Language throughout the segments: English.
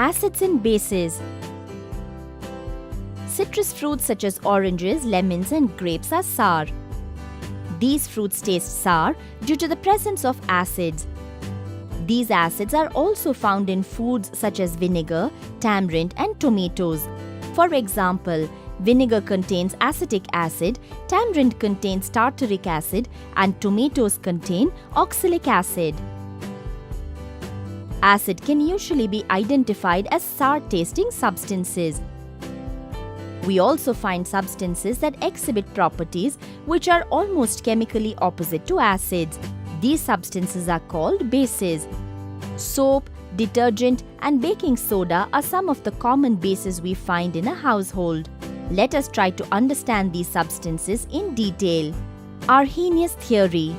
Acids and bases. Citrus fruits such as oranges, lemons and grapes are sour. These fruits taste sour due to the presence of acids. These acids are also found in foods such as vinegar, tamarind and tomatoes. For example, vinegar contains acetic acid, tamarind contains tartaric acid and tomatoes contain oxalic acid. Acid can usually be identified as sour-tasting substances. We also find substances that exhibit properties which are almost chemically opposite to acids. These substances are called bases. Soap, detergent and baking soda are some of the common bases we find in a household. Let us try to understand these substances in detail. Arrhenius theory.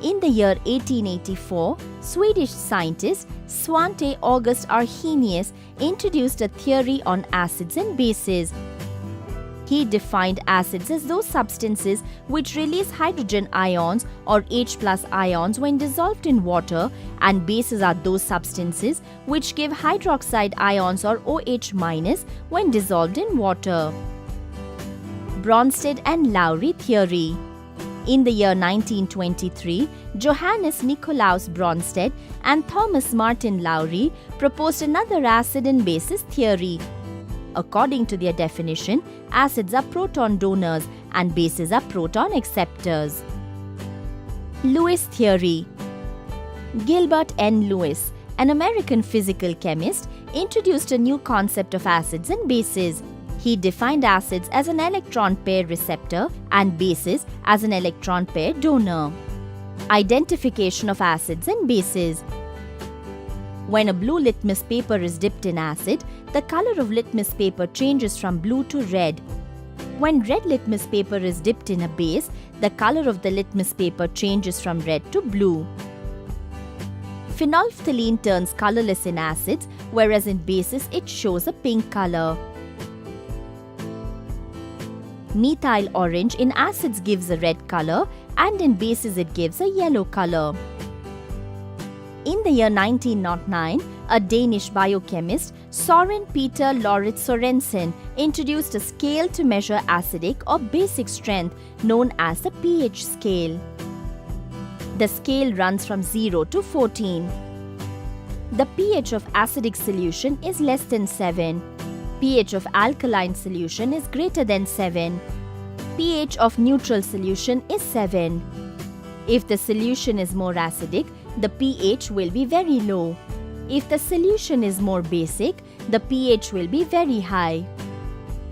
In the year 1884, Swedish scientist Svante August Arrhenius introduced a theory on acids and bases. He defined acids as those substances which release hydrogen ions or H+ ions when dissolved in water, and bases are those substances which give hydroxide ions or OH- when dissolved in water. Bronsted and Lowry theory. In the year 1923, Johannes Nicolaus Bronsted and Thomas Martin Lowry proposed another acid and bases theory. According to their definition, acids are proton donors and bases are proton acceptors. Lewis theory. Gilbert N. Lewis, an American physical chemist, introduced a new concept of acids and bases. He defined acids as an electron pair receptor and bases as an electron pair donor. Identification of acids and bases. When a blue litmus paper is dipped in acid, the color of litmus paper changes from blue to red. When red litmus paper is dipped in a base, the color of the litmus paper changes from red to blue. Phenolphthalein turns colorless in acids, whereas in bases it shows a pink color. Methyl orange in acids gives a red color and in bases it gives a yellow color. In the year 1909, a Danish biochemist, Søren Peter Lauritz Sorensen, introduced a scale to measure acidic or basic strength known as the pH scale. The scale runs from 0 to 14. The pH of acidic solution is less than 7. pH of alkaline solution is greater than 7. pH of neutral solution is 7. If the solution is more acidic, the pH will be very low. If the solution is more basic, the pH will be very high.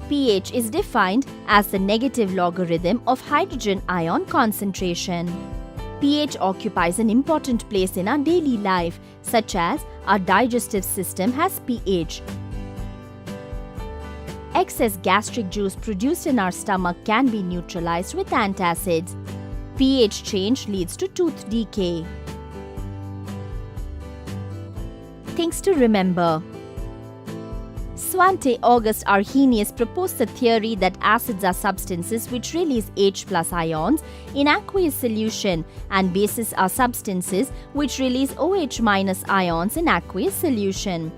pH is defined as the negative logarithm of hydrogen ion concentration. pH occupies an important place in our daily life, such as our digestive system has pH. Excess gastric juice produced in our stomach can be neutralized with antacids. pH change leads to tooth decay. Things to remember. Svante August Arrhenius proposed the theory that acids are substances which release H+ ions in aqueous solution and bases are substances which release OH- ions in aqueous solution.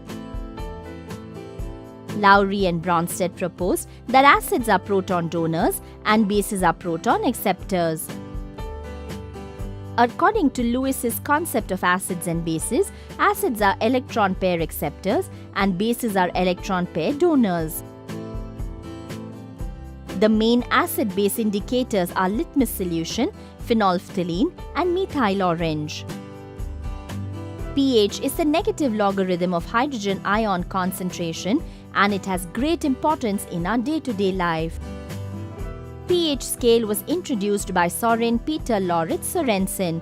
Lowry and Bronsted proposed that acids are proton donors and bases are proton acceptors. According to Lewis's concept of acids and bases, acids are electron pair acceptors and bases are electron pair donors. The main acid-base indicators are litmus solution, phenolphthalein and methyl orange. pH is the negative logarithm of hydrogen ion concentration and it has great importance in our day-to-day life. pH scale was introduced by Søren Peter Lauritz Sorensen.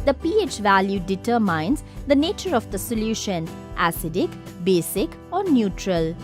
The pH value determines the nature of the solution, acidic, basic or neutral.